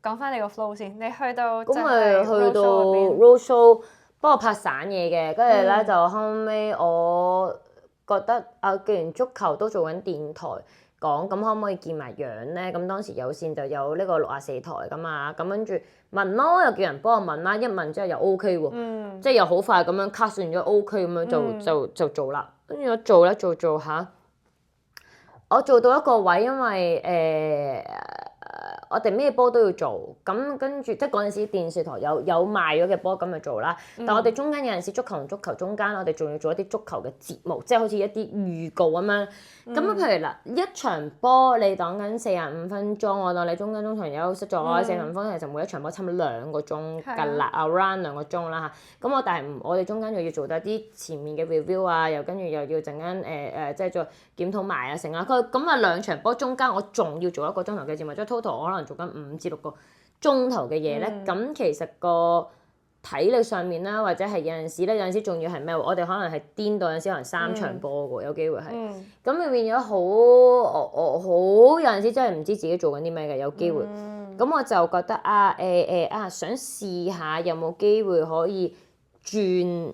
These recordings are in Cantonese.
講翻你個 flow 先，你去到咁咪去到 roadshow 幫我拍散嘢嘅，跟住咧就後尾我覺得既然足球都做緊電台講，咁可唔可以見埋樣咧？咁當時有線就有呢個64台噶嘛，咁跟住問咯，又叫人幫我問啦，一問之後又 OK 喎，即係又好快咁樣 cut 算咗 OK 咁樣就做啦，跟住我做下。我做到一個位，因為我哋咩波都要做，咁跟住即係嗰陣時電視台有賣咗嘅波咁就做啦。但我哋中間有陣時足球同足球中間，我哋仲要做一啲足球嘅節目，即係好似一啲預告咁樣。咁譬如嗱，一場波你講緊45分鐘，我當你中間中場休息咗45分鐘，其實每一場波差唔多2個鐘㗎啦，around 2個鐘啦嚇。咁但係我哋中間又要做多啲前面嘅 review 啊，又跟住又要陣間即係再檢討埋啊成啊。咁2場波中間我仲要做1個鐘頭嘅節目，即係 total 我可能做緊5至6個鐘頭嘅嘢咧。咁其實個體力上面啦，或者係有陣時仲要係咩？我哋可能係顛到有陣時可能3場波喎，有機會係。咁你變咗好有陣時真係唔知自己做緊啲咩嘅，有機會。咁我就覺得想試下有冇機會可以轉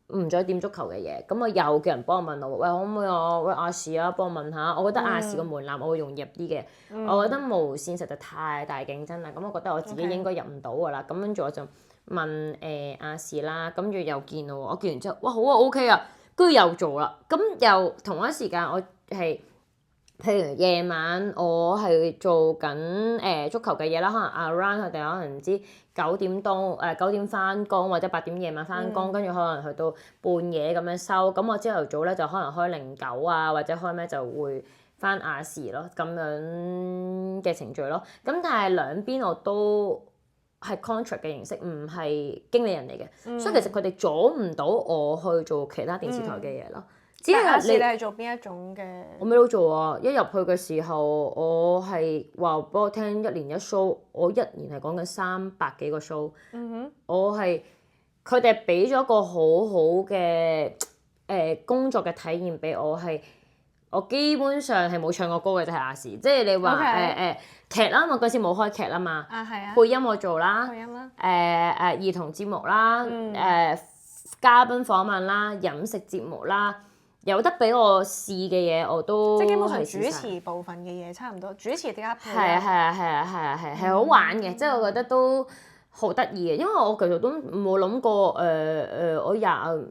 唔再掂足球嘅嘢。咁我又叫人幫我問我，喂，可唔可以亞視啊幫我問下？我覺得亞視個門檻我會容易入啲嘅。我覺得無線實在太大競爭啦，咁我覺得我自己應該入唔到㗎啦。咁跟住我就問亞視啦，跟住又見咯喎，我見完之後，哇好啊 OK 啊，跟住又做啦。咁又同一時間我係譬如夜晚我係做緊足球嘅嘢啦，可能 around 佢哋可能唔知9點翻工或者8點夜晚翻工，跟住可能去到半夜咁樣收。咁我朝頭早咧就可能開09啊，或者開咩就會翻亞視咯，咁樣嘅程序咯。咁但係兩邊我都係 contract 嘅形式，唔係經理人嚟嘅，所以其實佢哋阻唔到我去做其他電視台嘅嘢咯。只係你係做邊一種嘅？我咩都做啊！一入去嘅時候，我係話俾我聽1年1 show，我1年係講緊300幾個 show。我係佢哋俾咗個好好嘅工作嘅體驗俾我，係我基本上係冇唱過歌嘅，就係亞視。即係你話劇啦，我嗰時冇開劇啦嘛。配音我做啦。配音啦。兒童節目啦。嘉賓訪問啦，飲食節目啦。有得俾我試嘅嘢我都即係基本上主持部分嘅嘢差唔多，主持點解配？係好玩嘅，即係我覺得都好得意嘅，因為我其實都冇諗過我26、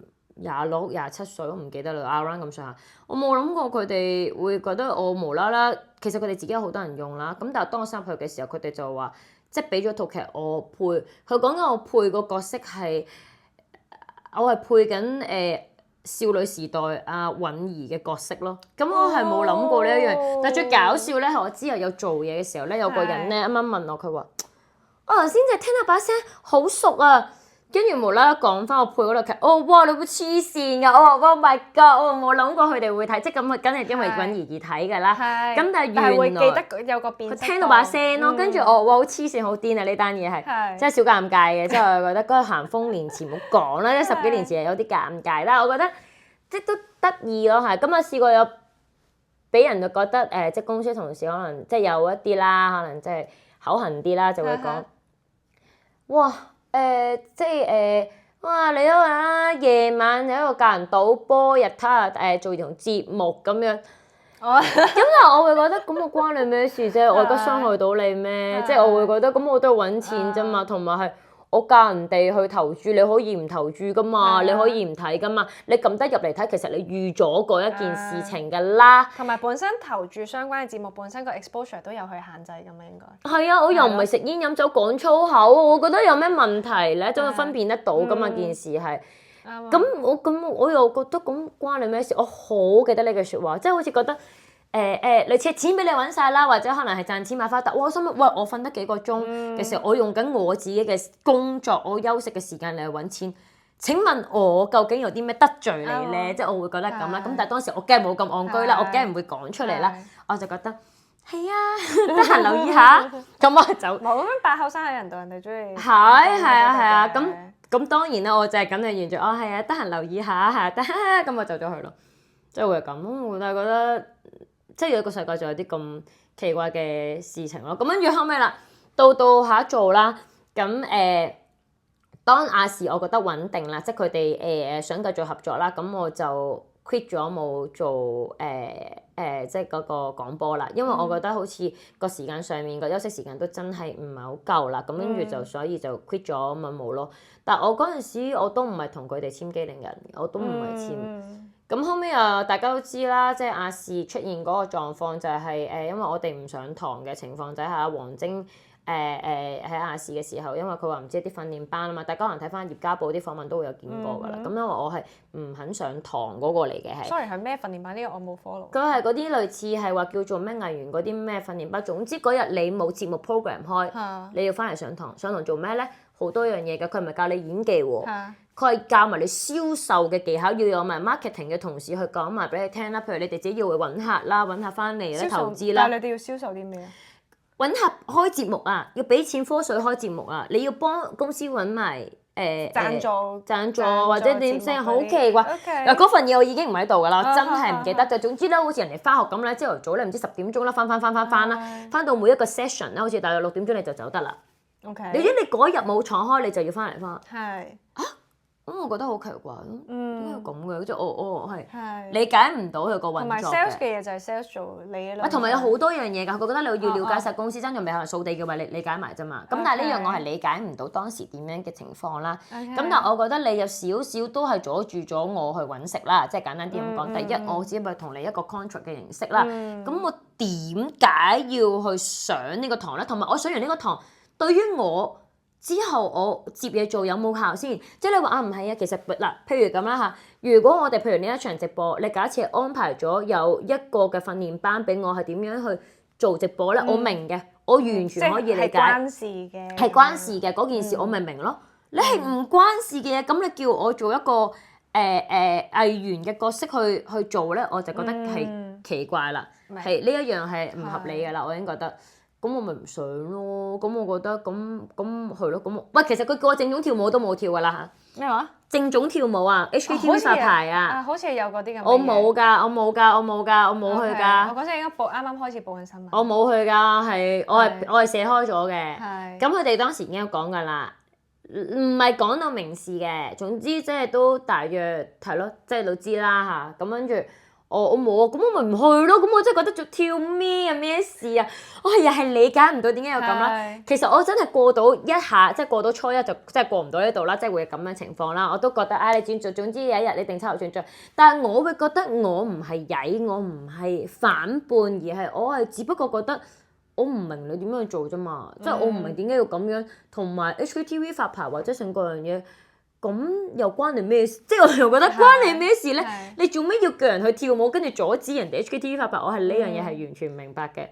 27歲我唔記得啦 around 咁上下，我冇諗過佢哋會覺得我無啦啦，其實佢哋自己有好多人用啦，咁但係當我入去嘅時候，佢哋就話即係俾咗套劇我配，佢講緊我配個角色係我係配緊少女時代阿允兒嘅角色咯，咁我係冇諗過呢一樣，但係最搞笑咧係我之後有做嘢嘅時候咧，有個人咧啱啱問我，佢話我頭先就聽到把聲好熟啊，跟住無啦啦講翻我配嗰套劇，哇你會黐線㗎，我話 Oh my God，我冇諗過佢哋會睇，即係咁佢梗係因為允兒而睇㗎啦，咁但係原來會記得有個變，佢聽到把聲咯，跟住我哇好黐線好癲啊呢單嘢係，真係小尷尬嘅，即係我覺得嗰個咸豐年前唔好講啦，即係10幾年前係有啲尷尬，但係我覺得即係都得意咯係，咁我試過有俾人就覺得即係公司同事可能即係有一啲啦，可能即係口痕啲啦，就會講哇即係哇你都話夜晚有一個教人賭波，日頭做兒童節目咁樣。咁但係我會覺得咁我關你咩事啫？我而家傷害到你咩？即係我會覺得咁我都係揾錢啫嘛，同埋係我教人哋去投注，你可以唔投注噶嘛，你可以唔睇噶嘛，你撳得入嚟睇，其實你預咗嗰一件事情㗎啦。同埋本身投注相關嘅節目本身個 exposure 都有去限制㗎嘛，應該。係啊，我又唔係食煙飲酒講粗口，我覺得有咩問題咧？都分辨得到㗎嘛，件事係。咁我又覺得咁關你咩事？我好記得呢句説話，即係好似覺得類似錢俾你揾晒啦，或者可能係賺錢買花達。我心諗喂，我瞓得幾個鐘嘅時候，我用緊我自己嘅工作，我休息嘅時間嚟去揾錢。請問我究竟有啲咩得罪你咧？即係我會覺得咁啦。咁但係當時我梗係冇咁戇居啦，我梗係唔會講出嚟啦。我就覺得係啊，得閒留意下。咁我就冇咁把口生喺人度，人哋中意。係啊，咁當然啦，我就係咁就完咗。係啊，得閒留意下係啊，得咁我走咗去咯，即係會係咁。但係覺得即係有個世界就有啲咁奇怪嘅事情咯。咁跟住後尾啦，到下一做啦，咁當亞視我覺得穩定啦，即係佢哋想繼續合作啦，咁我就 quit 咗冇做即係嗰個廣播啦，因為我覺得好似個時間上面個休息時間都真係唔係好夠啦，咁跟住就所以就 quit 咗咪冇咯。但我嗰陣時我都唔係同佢哋簽機靈人，我都唔係簽。咁後尾大家都知啦，即係亞視出現嗰個狀況就係因為我哋唔上堂嘅情況底下，王晶喺亞視嘅時候，因為佢話唔知啲訓練班啊嘛，大家可能睇翻葉家寶啲訪問都會有見過㗎啦。咁因為我係唔肯上堂嗰個嚟嘅係。Sorry 係咩訓練班？呢個我冇 follow。佢係嗰啲類似係話叫做咩藝員嗰啲咩訓練班，總之嗰日你冇節目 program 開，你要翻嚟上堂。上堂做咩咧？好多樣嘢㗎，佢唔係教你演技喎，佢係教埋你銷售嘅技巧，要有埋 marketing 嘅同事去講埋俾你聽啦。譬如你哋自己要去揾客啦，揾客翻嚟咧投資啦。但係你哋要銷售啲咩啊？揾客開節目啊，要俾錢科水開節目啊，你要幫公司揾埋贊助或者點聲，好奇怪。嗱嗰份嘢我已經唔喺度㗎啦，真係唔記得咗。總之咧，好似人哋翻學咁咧，朝頭早咧唔知10點鐘啦，翻啦，翻到每一個 session 咧，好似大約6點鐘你就走得啦。OK。你嗰日冇廠開，你就要翻嚟翻。係。咁我覺得好奇怪咯，點解要咁嘅？即係我係係理解唔到佢個運作嘅。同埋 sales 嘅嘢就係 sales 做你嘅啦。同埋有好多樣嘢㗎，佢覺得你要了解晒公司，真係未可能掃地嘅話，你理解埋啫嘛。咁但係呢樣我係理解唔到當時點樣嘅情況啦。咁但係我覺得你有少少都係阻住咗我去揾食啦，即係簡單啲咁講。第一，我只係同你一個 contract 嘅形式啦。咁我點解要去上呢個堂咧？同埋我上完呢個堂，對於我之後我接嘢做有冇效先？即係你話唔係啊，其實嗱，譬如咁啦嚇，如果我哋譬如呢一場直播，你假設安排咗有一個嘅訓練班俾我係點樣去做直播咧，我明嘅，我完全可以理解。係關事嘅。係關事嘅嗰件事，我明咯。你係唔關事嘅嘢，咁你叫我做一個藝員嘅角色去做咧，我就覺得係奇怪啦，係呢一樣係唔合理嘅啦，我已經覺得。咁我咪唔想咯，咁我覺得咁係咯，咁喂，其實佢叫我正總跳舞都冇跳噶啦嚇。咩話？正總跳舞啊 HKTV 發牌啊。好似有嗰啲咁。我冇㗎，我冇去㗎。我嗰陣應該啱啱開始報緊新聞。我冇去㗎，係我係射開咗嘅。係。咁佢哋當時已經有講㗎啦，唔係講到明示嘅，總之即係都大約係咯，即係都知啦嚇。咁跟住。我冇啊，咁我咪唔去咯。咁我真係覺得做跳咩啊，咩事啊？我又係理解唔到點解有咁啦。其實我真係過到一下，即係過到初一就真係過唔到呢度啦，即係會有咁樣情況啦。我都覺得你轉做，總之有一日你定秋後算賬。但係我會覺得我唔係曳，我唔係反叛，而係我係只不過覺得我唔明你點樣去做啫嘛。即係我唔明點解要咁樣，同埋 HKTV 發牌或者成個樣嘢。咁又關你咩事？即係我又覺得關你咩事咧？你做咩要叫人去跳舞，跟住阻止人哋 HKTV 發牌？我係呢樣嘢係完全唔明白嘅。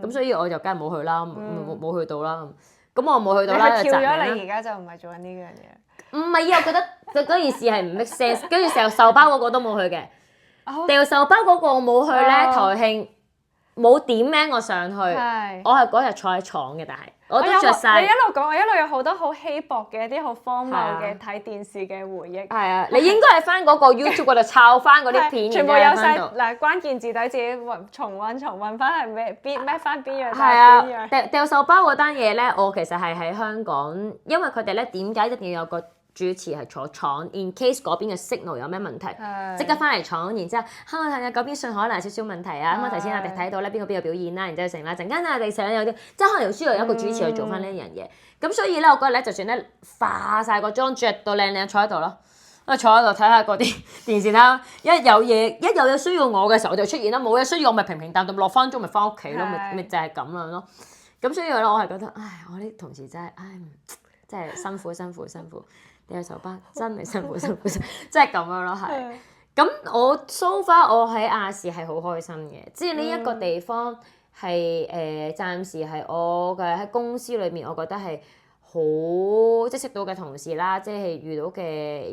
咁所以我就梗係冇去啦，冇去到啦。咁我冇去到啦，就跳咗你而家就唔係做緊呢樣嘢。唔係啊，我覺得嗰件事係唔 make sense。跟住成日受包嗰個都冇去嘅，掉受包嗰個我冇去咧，台慶冇點名我上去。我係嗰日坐喺廠嘅，但係。我都着晒。你一路講，我一路有好多好稀薄嘅一啲好荒謬嘅睇電視嘅回憶。係啊，你應該係翻嗰個 YouTube 嗰度抄翻嗰啲片，全部有晒嗱關鍵字底自己重溫翻係咩翻邊樣？係啊，掉手包嗰單嘢咧，我其實係喺香港，因為佢哋咧點解一定要有個主持係坐廠 ，in case 嗰邊嘅 signal 有咩問題，即刻翻嚟廠，然之後睇下嗰邊信可能少少問題啊。咁啊頭先我哋睇到咧邊個表演啦，然之後成啦陣間啊，我哋想有啲即係可能又需要有一個主持去做翻呢樣嘢。咁所以咧，我嗰日咧就算咧化晒個妝，着到靚靚坐喺度咯，坐喺度睇下嗰啲電視啦。一有嘢需要我嘅時候我就出現啦，冇嘢需要我咪平平淡淡落翻鐘咪翻屋企咯，咪就係咁樣咯。咁所以咧，我係覺得唉，我啲同事真係真係辛苦。掉手包真係辛苦，即係咁樣咯，係。咁我 so far 我喺亞視係好開心嘅，即係呢一個地方係暫時係我嘅喺公司裏面，我覺得係好即係識到嘅同事啦，即係遇到嘅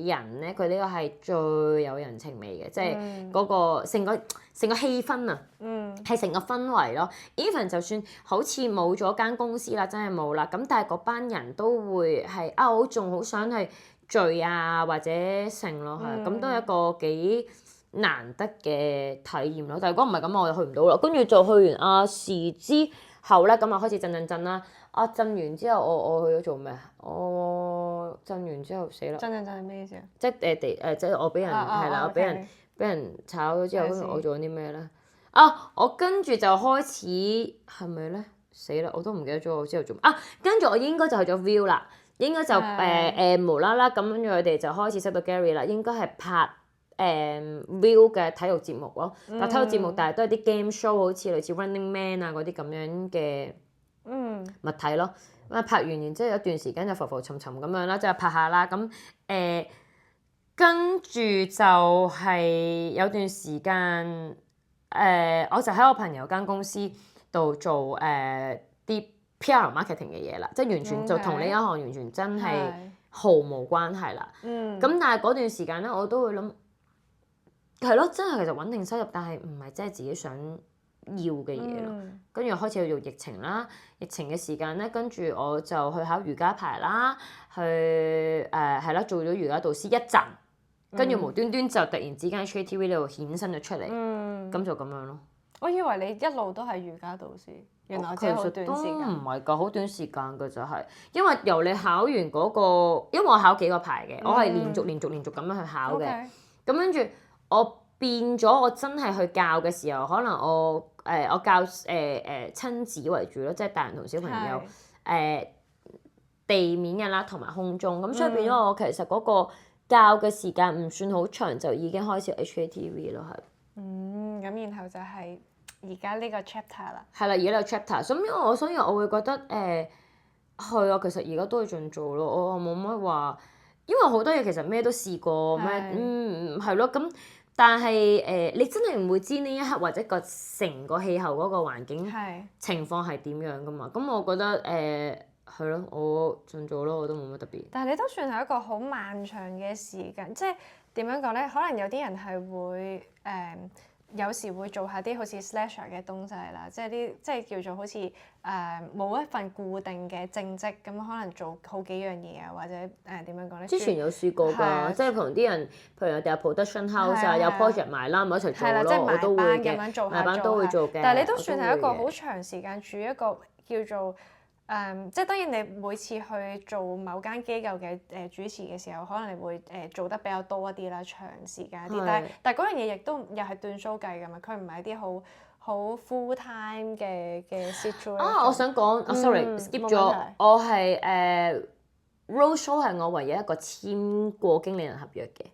人咧，佢呢個係最有人情味嘅，即係嗰個成個氣氛啊，係成個氛圍咯。Even 就算好似冇咗間公司啦，真係冇啦，咁但係嗰班人都會係我仲好想去聚啊或者成咯，係咁都係一個幾難得嘅體驗咯。但係如果唔係咁，我就去唔到啦。跟住就去完亞視之後咧，咁啊開始震啦。啊震完之後我去咗做咩啊？我震完之後死啦！震係咩意思啊？即係即係我俾人係啦，我俾人炒咗之後，跟住我做咗啲咩咧？啊！我跟住就開始係咪咧？死啦！我都唔記得咗我之後做啊！跟住我應該就去咗 View 啦，應該就無啦啦咁跟住佢哋就開始識到 Gary 啦，應該係拍View 嘅體育節目咯。但體育節目但係都係啲 game show，好似類似 Running Man 啊嗰啲咁樣嘅物體咯。咁拍完然之後有一段時間就浮浮沉沉咁樣啦，即係拍下啦。咁跟住就係有段時間。我就喺我朋友間公司度做啲 PR marketing 嘅嘢啦，即係完全就同呢一行完全真係毫無關係啦。咁但係嗰段時間咧，我都會諗係咯，真係其實穩定收入，但係唔係真係自己想要嘅嘢咯。跟住開始去做疫情啦，疫情嘅時間咧，跟住我就去考瑜伽牌啦，去係啦，做咗瑜伽導師一陣。跟住無端端就突然之間 HKTV 呢度衍生咗出嚟，咁就咁樣咯。我以為你一路都係瑜伽導師，原來只係好短時間。唔係㗎，好短時間㗎就係，因為由你考完嗰個，因為我考幾個牌嘅，我係連續咁樣去考嘅。咁跟住我變咗，我真係去教嘅時候，可能我教親子為主咯，即係大人同小朋友地面嘅啦，同埋空中。咁所以變咗我其實嗰個教嘅時間唔算好長，就已經開始 HKTV 咯，係。咁然後就係而家呢個 chapter 啦。係啦，而家呢個 chapter，所以我會覺得係啊，其實而家都係盡做咯，我冇乜話，因為好多嘢其實咩都試過，咩係咯，咁但係你真係唔會知呢一刻或者成個氣候嗰個環境情況係點樣噶嘛，咁我覺得係咯，我盡做咯，我都冇乜特別。但係你都算係一個好漫長嘅時間，即係點樣講咧？可能有啲人係會有時會做下啲好似 slasher 嘅東西啦，即係啲即係叫做好似冇一份固定嘅正職，咁可能做好幾樣嘢啊，或者點樣講咧？之前有試過㗎，即係同啲人，譬如有啲 production house 啊，有 project 埋啦，咪一齊做咯，我都會嘅，埋班都會做嘅。但係你都算係一個好長時間處於一個叫做即係當然你每次去做某間機構嘅主持嘅時候，可能你會做得比較多一啲啦，長時間一啲。但係嗰樣嘢亦都又係斷數計㗎嘛，佢唔係一啲好 full time 嘅 situation。我想講sorry，skip 咗，我係roadshow 係我唯一一個簽過經理人合約嘅。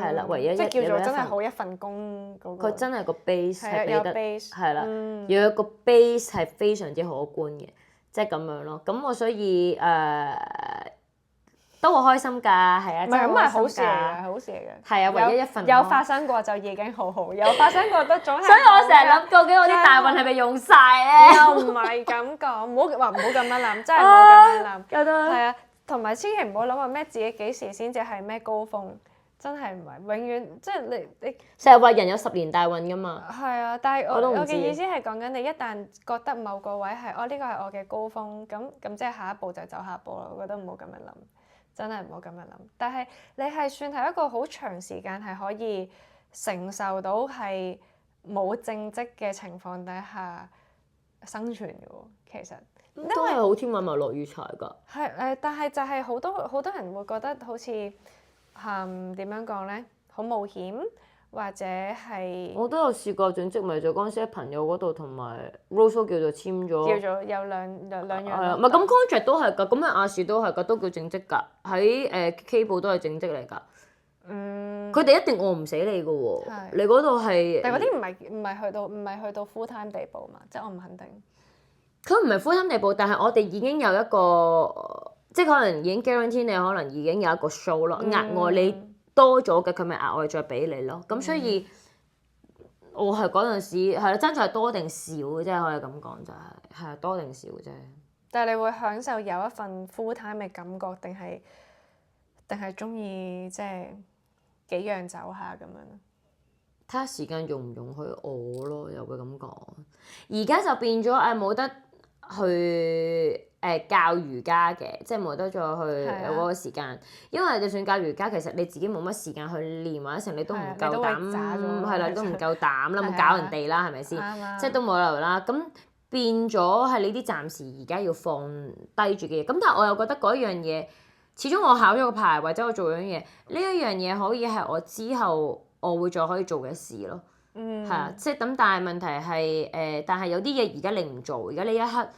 係啦，唯一即係叫做真係好一份工嗰個。佢真係個 base 係俾得，base 係啦，要有個 base 係非常之可觀嘅。即係咁樣咯，咁我所以都好開心㗎，係啊，唔係咁係好事嚟嘅，好事嚟嘅。係啊，唯一一份有發生過就已經好好，有發生過都總係。所以我成日諗，究竟我啲大運係咪用晒咧？又唔係咁講，唔好咁樣諗，真係唔好咁樣諗。覺得係啊，同埋千祈唔好諗話咩自己幾時先至係咩高峰。真係唔係，永遠即係你成日話人有10年大運㗎嘛。係啊，但係我嘅意思係講緊你一旦覺得某個位係呢個係我嘅高峰，咁即係下一步就走下一步啦。我覺得唔好咁樣諗，真係唔好咁樣諗。但係你係算係一個好長時間係可以承受到係冇正職嘅情況底下生存嘅喎，其實都係好天揾埋落雨柴㗎。係但係就係好多人會覺得好似點樣講咧，好冒險或者係我都有試過正職，咪就嗰陣時喺朋友嗰度同埋 roadshow 叫做簽咗，叫做有兩樣。係啊，唔係咁 contract 都係㗎，咁喺亞視都係㗎，都叫正職㗎，喺K 部都係正職嚟㗎。佢哋一定餓唔死你㗎喎，你嗰度係。但係嗰啲唔係去到 full time 地步嘛，即係我唔肯定。佢唔係 full time 地步，但係我哋已經有一個。即係可能已經 guarantee 你可能已經有一個 show 咯，額外你多咗嘅佢咪額外再俾你咯。咁所以我係嗰陣時係啦，爭在係多定少嘅啫，可以咁講就係多定少啫。但係你會享受有一份 full time 嘅感覺，定係中意即係幾樣走下咁樣？睇下時間容唔容許我咯，又會咁講。而家就變咗冇得去。教瑜伽嘅，即係冇得再去嗰個時間，因為就算教瑜伽，其實你自己冇乜時間去練或者成，你都唔夠膽，係啦，都唔夠膽啦，冇搞人哋啦，係咪先？即係都冇理由啦。咁變咗係你啲暫時而家要放低住嘅嘢。咁但係我又覺得嗰一樣嘢，始終我考咗個牌或者我做咗樣嘢，呢一樣嘢可以係我之後我會再可以做嘅事咯。係啊，即係咁，但係問題係但係有啲嘢而家你唔做，而家呢一刻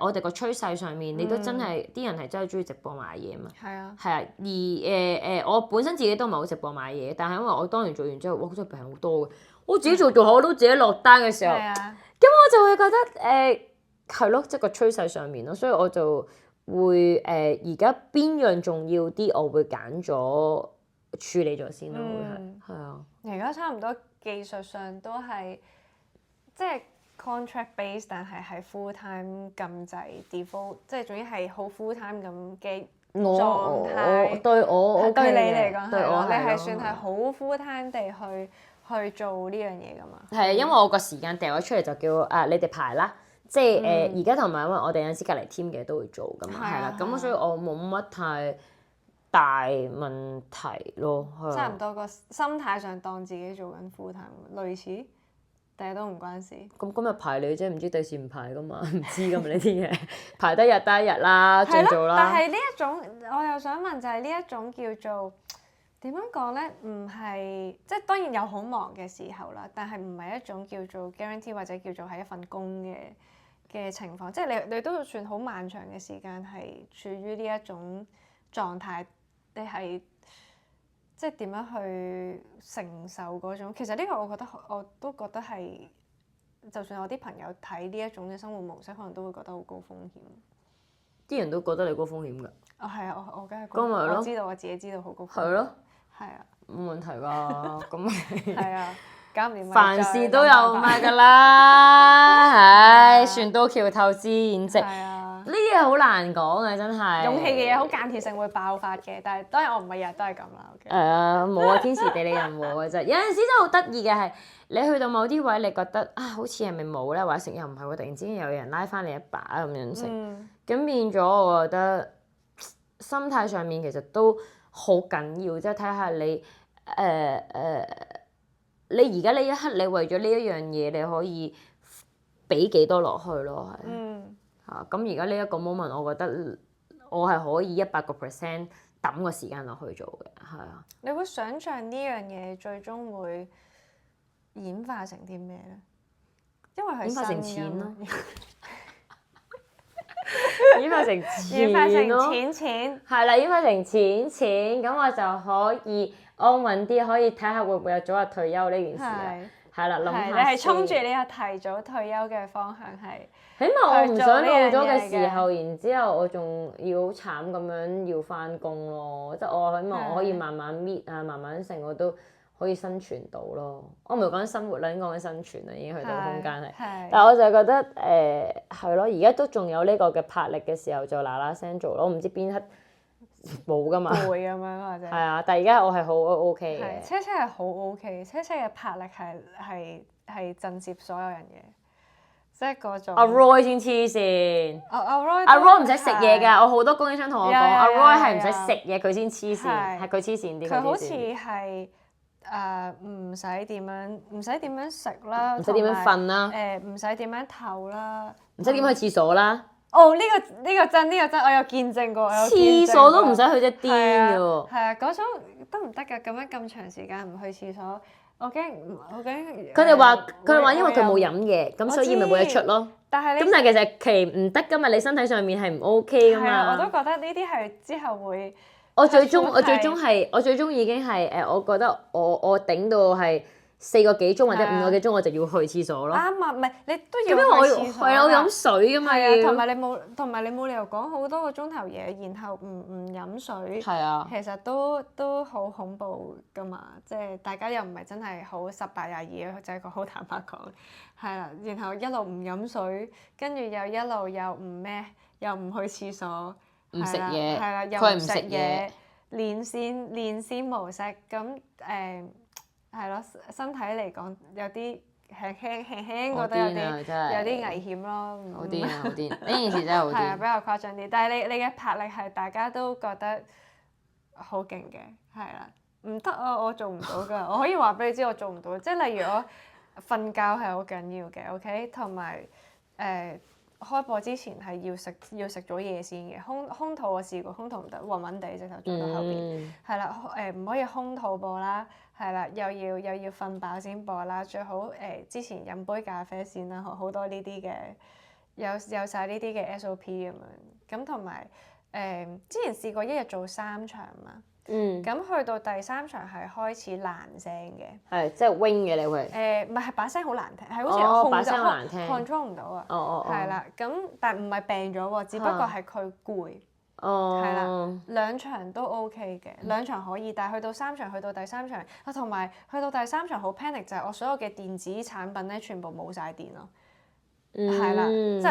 我哋個趨勢上面，你都真係啲人係真係中意直播買嘢嘛。係啊。係啊，而我本身自己都唔係好直播買嘢，但係因為我當年做完之後，哇，真係平好多嘅。我自己做我都自己落單嘅時候，咁我就會覺得係咯，即係個趨勢上面咯，所以我就會而家邊樣重要啲，我會揀咗處理咗先咯，會係啊。而家差唔多技術上都係即係 contract base， 但係 full time 咁滯 default， 即係總之係好 full time 咁嘅狀態。對你嚟講係咯，你係算係好 full time 地去做呢樣嘢噶嘛？係啊，因為我個時間掉咗出嚟就叫你哋排啦，即係而家同埋因為我哋有陣時隔離 team 嘅都會做噶嘛，係啦，咁所以我冇乜太大問題咯。差唔多個心態上當自己做緊 full time， 類似，定係都唔關事。咁今日排你啫，唔知第時唔排噶嘛，唔知噶嘛呢啲嘢，排得日得一日啦，盡做啦。但係呢一種我又想問就係呢一種叫做。點樣講咧？唔係即係當然有好忙嘅時候啦，但係唔係一種叫做 guarantee 或者叫做係一份工嘅情況，即係你都算好漫長嘅時間係處於呢一種狀態，你係即係點樣去承受嗰種？其實呢個我都覺得係，就算我啲朋友睇呢一種嘅生活模式，可能都會覺得好高風險。啲人都覺得你高風險㗎。係啊，我梗係高風險，我知道我自己知道好高風險。係咯。係啊，冇問題㗎，咁係啊，搞唔掂。凡事都有賣㗎啦，唉，船到橋頭自然直。係啊，呢啲嘢好難講啊，真係。勇氣嘅嘢好間歇性會爆發嘅，但係當然我唔係日日都係咁啦。冇啊，天時地利人和嘅啫。有陣時真係好得意嘅係，你去到某啲位，你覺得啊，好似係咪冇咧，或者食又唔係喎，突然之間有人拉翻你一把咁樣食，咁變咗我覺得心態上面其實都好緊要，即係睇下你你而家呢一刻，你為咗呢一樣嘢，你可以俾幾多落去咯，係。咁而家呢一個 moment，我覺得我係可以100% 抌個時間落去做嘅，係啊。你會想像呢樣嘢最終會演化成啲咩咧？因為係演化成錢咯。演化成錢，係啦，演化成錢，咁我就可以安穩啲，可以睇下會唔會有早日退休呢件事啦。係啦，諗下先。你係衝住你個提早退休嘅方向係。起碼我唔想老咗嘅時候，然之後我仲要好慘咁樣要翻工咯。即係我起碼我可以慢慢搣啊，慢慢成我都可以生存到咯。我唔係講緊生活啦，已經講緊生存啦，已經去到空間係。但係我就覺得係咯，而家都仲有呢個嘅魄力嘅時候，就嗱嗱聲做咯。我唔知邊刻冇噶嘛。攰咁樣或者。係啊，但係而家我係好 OK 嘅。車係好 OK，車嘅魄力係震懾所有人嘅，即係嗰種。阿 Roy 先黐線。阿 Roy 唔使食嘢㗎，我好多供應商同我講，阿 Roy 係唔使食嘢，佢先黐線，係佢黐線啲。佢好似係。唔使點樣食啦，唔使點樣瞓啦，唔使點樣唞啦，唔使點去廁所啦。哦，呢個真，我有見證過。廁所都唔使去，隻癲嘅喎。係啊，嗰種得唔得㗎？咁長時間唔去廁所，我驚。佢哋話因為佢冇飲嘢，咁所以咪冇得出咯。但係其實其唔得㗎嘛，你身體上面係唔 OK 㗎嘛。我都覺得呢啲係之後會。我最終已經係我覺得我頂到係4個幾鐘或者5個幾鐘，我就要去廁所咯。啱啊，唔係你都要去廁所。係我飲水㗎嘛要。同埋你冇理由講好多個鐘頭嘢，然後唔飲水。係啊。其實都好恐怖㗎嘛，即係大家又唔係真係好18-22，就係個好坦白講，係啦。然後一路唔飲水，跟住又一路又唔去廁所。唔食嘢，佢係唔食嘢，連線模式，咁係咯，身體嚟講有啲輕覺得有啲危險咯。好癲啊！好癲！呢件事真係好癲。係啊，比較誇張啲，但係你嘅魄力係大家都覺得好勁嘅，係啦，唔得啊！我做唔到㗎，我可以話俾你知我做唔到，即係例如我瞓覺係好緊要嘅，OK，同埋開播之前係要食咗嘢先嘅，空肚我試過，空肚唔得，暈暈地直頭做到後邊，係啦，唔可以空肚播啦，係啦，又要瞓飽先播啦，最好之前飲杯咖啡先啦，好多呢啲嘅，有晒呢啲嘅 SOP 咁樣，咁同埋之前試過一日做3場嘛。咁去到第3場係開始爛聲嘅，係即係 wing 嘅你會唔係把聲好難聽，係好似把聲好難聽 control 唔到啊，係啦，咁但唔係病咗喎，只不過係佢攰，係啦，2場都 OK 嘅，2場可以，但係去到3場，去到第3場啊，同埋去到第3場好 panic 就係我所有嘅電子產品咧全部冇晒電咯。係啦，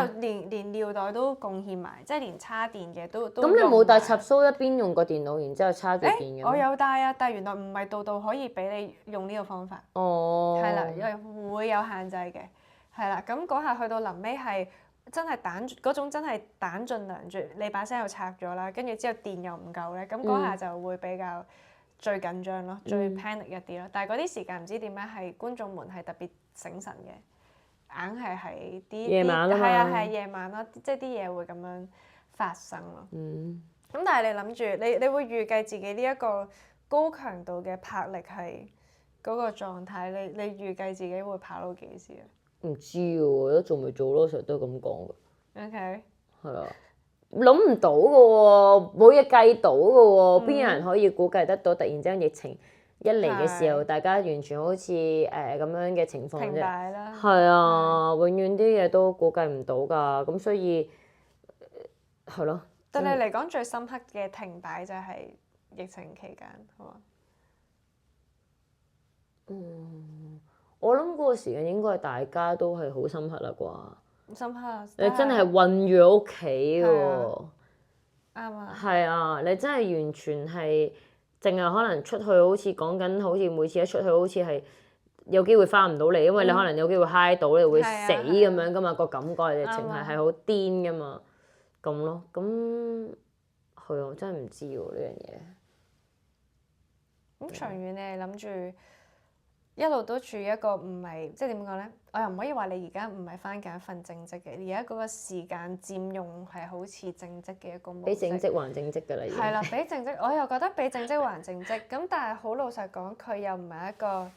就連尿袋都貢獻埋，即係連叉電嘅都。咁你冇帶插蘇一邊用個電腦，然之後叉住電嘅？我有帶啊，但係原來唔係度可以俾你用呢個方法。哦。係啦，又會有限制嘅，係啦。咁嗰下去到臨尾係真係嗰種真係彈盡糧絕，你把聲又拆咗啦，跟住之後電又唔夠咧，咁嗰下就會比較最緊張咯，最 panic 一啲咯。但係嗰啲時間唔知點解係觀眾們係特別醒神嘅。硬係喺啲夜晚啊嘛，係夜晚咯，即係啲嘢會咁樣發生咯。咁但係你諗住，你會預計自己呢一個高強度嘅魄力係嗰個狀態，你預計自己會跑到幾時啊？唔知喎，都仲未做咯，成日都咁講嘅。OK。係啊，諗唔到嘅喎，冇嘢計到嘅喎，邊有人可以估計得到？突然之間疫情一嚟嘅時候，大家完全好似咁樣嘅情況啫。停擺啦。係啊，永遠啲嘢都估計唔到㗎，咁所以係咯。對你嚟講最深刻嘅停擺就係疫情期間，好嘛？我諗嗰個時間應該係大家都係好深刻啦啩。深刻。你真係困住屋企喎。啱啊。係啊，你真係完全係。淨係可能出去好似講緊，好似每次一出去好似係有機會翻唔到嚟，因為你可能有機會嗨到，你會死咁樣噶嘛，個感覺嘅情係好癲噶嘛，咁咯，咁係啊，真係唔知喎呢樣嘢。咁長遠你係諗住一路都處於一個唔係，即係點講咧？我又唔可以話你而家唔係翻緊一份正職嘅，而家嗰個時間佔用係好似正職嘅一個模式。比正職還正職㗎啦，已經。係啦，比正職，我又覺得比正職還正職。咁但係好老實講，佢又唔係一個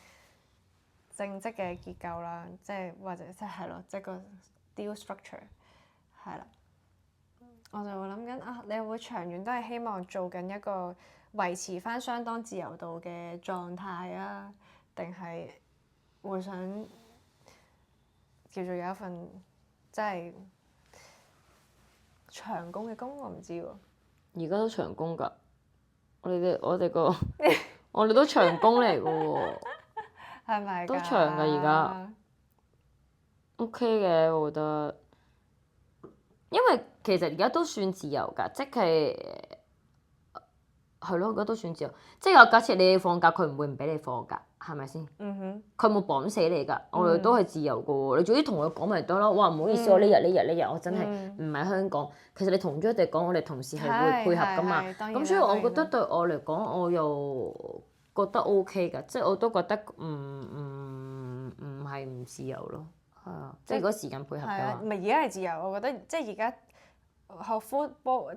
正職嘅結構啦，即係或者即係咯，即係個 deal structure 係啦。我就會諗緊啊，你會長遠都係希望做緊一個維持翻相當自由度嘅狀態啊？定係會想叫做有一份即係長工嘅工，我唔知喎。而家都長工㗎，我哋都長工嚟㗎喎。係咪？都長㗎而家。OK 嘅，我覺得，因為其實而家都算自由㗎，即係。係咯，而家都算自由。即係假設你放假，佢唔會唔俾你放㗎，係咪先？佢冇綁死你㗎，我哋都係自由㗎喎。你總之同佢講咪得咯。哇，唔好意思，我呢日我真係唔喺香港。其實你同咗我哋講，我哋同事係會配合㗎嘛。咁所以我覺得對我嚟講，我又覺得 OK 㗎，即係我都覺得唔係唔自由咯。係啊，即係如果時間配合嘅話。唔係而家係自由，我覺得即係而家。學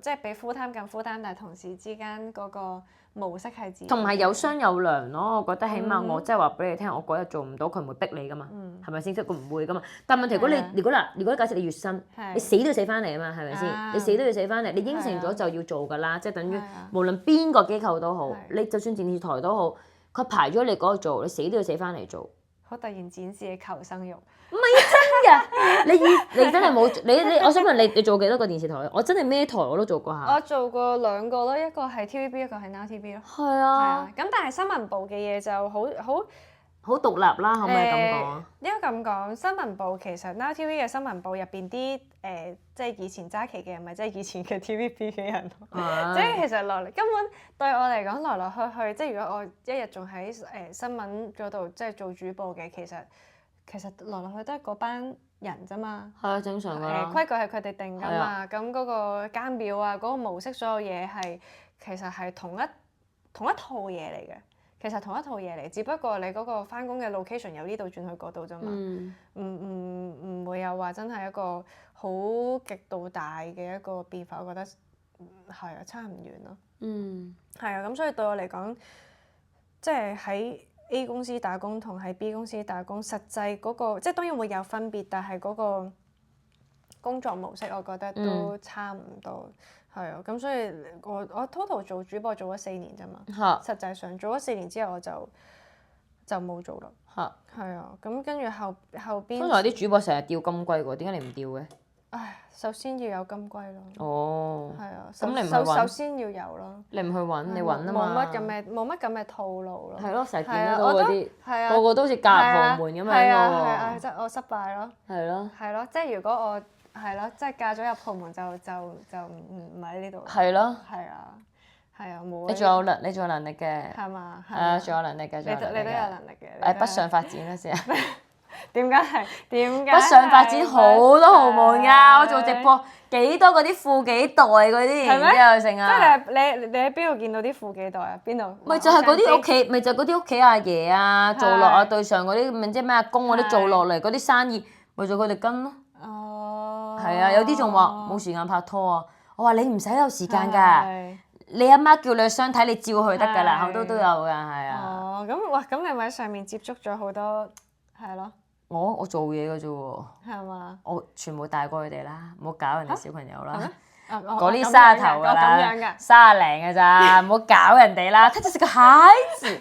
即係比 full time 更 full time，但係同事之間嗰個模式係自由。同埋有商有量咯，我覺得起碼我即係話俾你聽，我嗰日做唔到，佢唔會逼你噶嘛，係咪先？即係佢唔會噶嘛。但係問題如果假設你月薪，你死都要死翻嚟啊嘛，係咪先？你死都要死翻嚟，你應承咗就要做㗎啦，即係等於無論邊個機構都好，你就算電視台都好，佢排咗你嗰個做，你死都要死翻嚟做。好突然展示嘅求生欲。唔係真㗎，你真係冇你，我想問你做幾多個電視台？我真係咩台我都做過下。我做過2個咯，一個係 TVB，一個係 Now TV 咯。係啊。咁但係新聞部嘅嘢就好獨立啦，可唔可以咁講？應該咁講，新聞部其實 Now TV 嘅新聞部入邊啲即係以前揸旗嘅人，咪即係以前嘅 TVB 嘅人咯。即係其實來嚟根本對我嚟講來來去去，即係如果我一日仲喺新聞嗰度即係做主播嘅，其實來來去去都係嗰班人啫嘛。係啊，正常㗎。規矩係佢哋定㗎嘛，咁嗰個監表啊，嗰個模式，所有嘢係其實係同一套嘢嚟嘅。其實同一套嘢嚟，只不過你嗰個翻工嘅 location 由呢度轉去嗰度啫嘛。唔會有話真係一個好極度大嘅一個變化，我覺得係啊，差唔遠咯。係啊，咁所以對我嚟講，即係喺 A 公司打工同喺 B 公司打工，實際嗰個即係當然會有分別，但係嗰個工作模式我覺得都差唔多。係啊，咁所以我 total 做主播做咗4年啫嘛。實際上做咗4年之後我就冇做啦。係啊，咁跟住後邊。通常有啲主播成日釣金龜喎，點解你唔釣嘅？唉，首先要有金龜咯。哦。係啊。咁你唔去揾？首先要有咯。你唔去揾，你揾啊嘛。冇乜咁嘅套路咯。係咯，成日見得到嗰啲，係啊，個個都好似嫁入豪門咁樣喎。係啊，即係我失敗咯。係咯。係咯，即係如果我係咯，即係嫁咗入豪門就唔喺呢度。係咯。係啊，係啊，冇。你仲有能力嘅。係嘛？係啊，仲有能力嘅，你都有能力嘅。北上發展啦先。點解？北上發展好多豪門㗎，我做直播幾多嗰啲富幾代嗰啲，然之後成啊！即係你喺邊度見到啲富幾代啊？邊度？咪就係嗰啲屋企，咪就係嗰啲屋企阿爺啊，做落啊對上嗰啲，咪即係咩阿公嗰啲做落嚟嗰啲生意，咪就佢哋跟咯。哦。係啊，有啲仲話冇時間拍拖啊！我話你唔使有時間㗎，你阿媽叫你去相睇，你照去得㗎啦，好多都有㗎，係啊。哦，咁你咪喺上面接觸咗好多，係咯。我做嘢嘅啫喎。係嘛？我全部帶過佢哋啦，唔好搞人哋小朋友啦。嗰啲沙頭㗎啦，30零㗎咋，唔好搞人哋啦。他就是個孩子，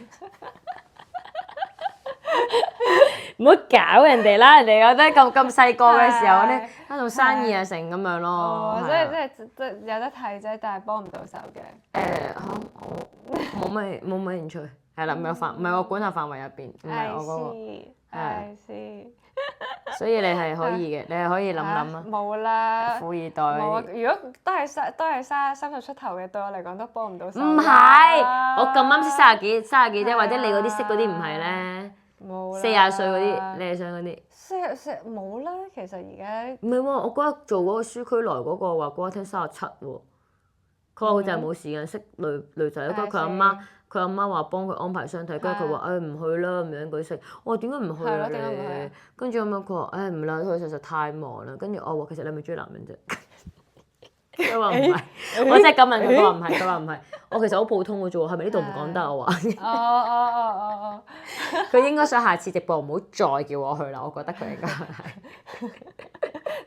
唔好搞人哋啦。人哋覺得咁細個嘅時候咧，做生意啊成咁樣咯。即係有得睇啫，但係幫唔到手嘅。我冇乜興趣，係啦，唔係我管轄範圍入邊，唔係我嗰個。I see。所以你係可以嘅，你係可以諗諗啊。冇啦。富二代。冇啊！如果都係30出頭嘅，對我嚟講都幫唔到手。唔係，我咁啱識30幾啫，或者你嗰啲識嗰啲唔係咧。冇啦。40歲嗰啲，你係想嗰啲？冇啦，其實而家。唔係喎，我嗰日做嗰個書區來嗰個話，嗰日聽37喎。佢話佢就係冇時間識女仔，跟住佢阿媽話幫佢安排相睇，跟住佢話唔去啦咁樣嗰啲。我話點解唔去啊你？跟住咁樣佢話唔啦，佢實在太忙啦。跟住我話其實你係咪中意男人啫？佢話唔係，我真係咁問佢，佢話唔係。我其實好普通嘅啫喎，係咪呢度唔講得我話？哦。佢應該想下次直播唔好再叫我去啦，我覺得佢應該係。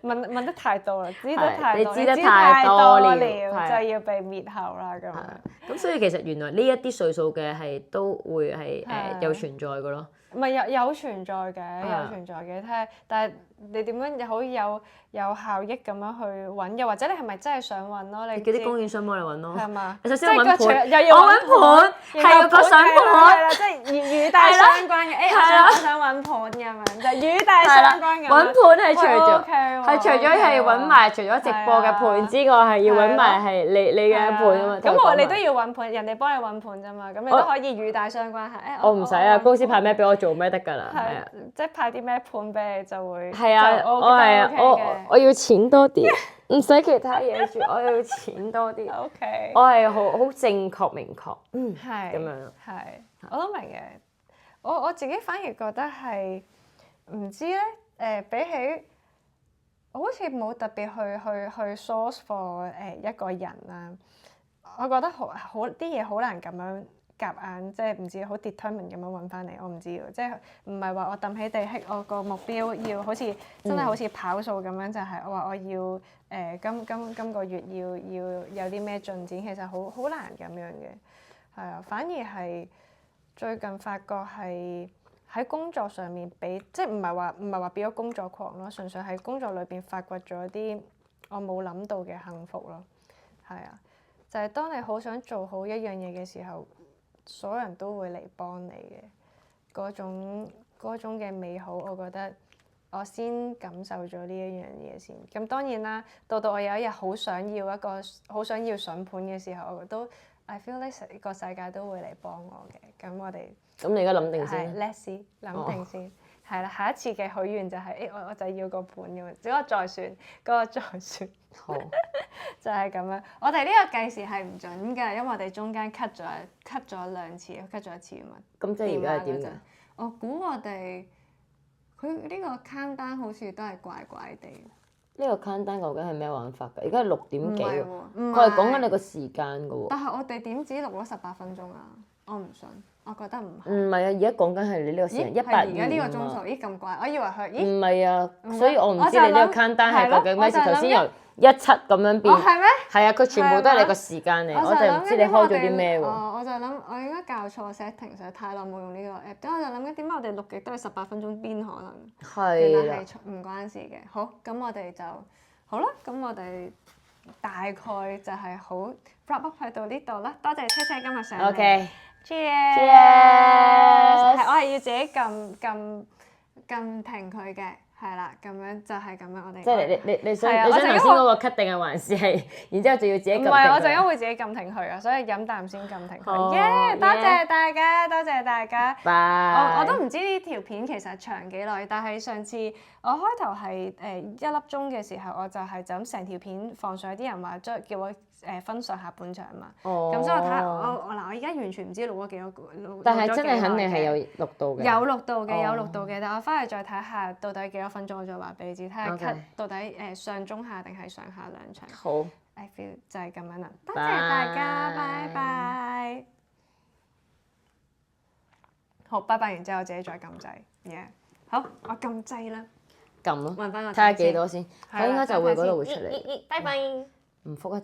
問得太多啦，知得太多，你知得太多了，就要被滅後啦咁樣。咁所以其實原來呢一啲歲數嘅係都會係有存在嘅咯。唔係有存在嘅，睇下，但係你點樣好有效益咁樣去揾，又或者你係咪真係想揾咯？你叫啲供應商幫你揾咯。係嘛？你首先揾盤，我揾盤係要個相盤，即係語帶相關嘅。我想揾盤咁樣，就語帶相關嘅。揾盤係除咗係揾埋除咗直播嘅盤之外，係要揾埋係你嘅盤啊嘛。咁你都要揾盤，人哋幫你揾盤啫嘛。咁你都可以語帶相關係。我唔使啊，公司派咩俾我做咩得㗎啦。係啊，即係派啲咩盤俾你就會。係啊，我要錢多啲，唔使其他嘢住，我要錢多啲。OK。我係好正確明確，係咁樣。係，我都明嘅。我自己反而覺得係唔知咧，比起我好似冇特別去 source for 一個人啦。我覺得好啲嘢好難咁樣夾硬，即係唔知好 determine 咁樣揾翻嚟，我唔知喎，即係唔係話我揼起地我個目標要好似真係好似跑數咁樣，就係我話我要今個月要有啲咩進展，其實好難咁樣嘅，係啊，反而係最近發覺係喺工作上面即係唔係話變咗工作狂咯，純粹喺工作裏邊發掘咗啲我冇諗到嘅幸福咯，係啊，就係當你好想做好一樣嘢嘅時候，所有人都會嚟幫你嘅嗰種嘅美好，我覺得我先感受咗呢一樣嘢先。咁當然啦，到我有一日好想要筍盤嘅時候，我都 I feel like 個世界都會嚟幫我嘅。咁我哋咁你而家諗定先。係 let's see 諗定先。係啦，下一次嘅許願就係、我就要個盤咁樣，嗰個再算，嗰個再算，好，就係咁樣。我哋呢個計時係唔準㗎，因為我哋中間 cut 咗兩次，cut 咗一次啊嘛。咁即係而家係點㗎？我估我哋佢呢個 countdown 好似都係怪怪地。呢個 countdown 究竟係咩玩法㗎？而家係6點幾喎，佢佢係講緊你個時間㗎喎。但係我哋點止錄咗18分鐘啊？我唔信，我覺得唔係。唔係啊，而家講緊係你呢個時間100而家呢個元鐘數，咦咁怪，我以為佢，唔係啊，所以我唔知你呢個 countdown 係究竟咩事。頭先由17咁樣變，係咩？係啊，佢全部都係你個時間嚟，我就唔知你開咗啲咩喎。我就諗我應該教錯 setting，實在太耐冇用呢個 app。咁我就諗緊點解我哋錄極都係18分鐘，邊可能？係啦，係唔關事嘅。好，咁我哋就好啦。咁我哋大概就係好 wrap up 去到呢度啦。多謝車車今日上嚟。OK。Cheers！ Cheers！係我係要自己撳停佢嘅，係啦，咁樣就係咁樣，我哋即係你想係啊頭先嗰個 cut 定係還是係，然之後仲要自己撳停佢？唔係，我陣間會自己撳停佢啊，所以飲啖先撳停佢。耶！多謝大家，多謝大家。我都唔知呢條片其實長幾耐，但係上次我開頭係1粒鐘嘅時候，我就係就咁成條片放上去，啲人話叫我分上下半場嘛。咁所以我睇下我而家完全唔知錄咗幾多個。但係真係肯定係有錄到嘅。有錄到嘅，有錄到嘅，但我翻去再睇下到底幾多分鐘，我再話俾你知，睇下 cut 到底上中下定係上下兩場。好 I feel 就係咁樣啦，多謝大家，拜拜。好，拜拜完之後我自己再撳掣，yeah。好，我撳掣啦。撳咯，揾翻個睇下幾多先，佢應該就會嗰度會出嚟。拜拜。唔覆一陣。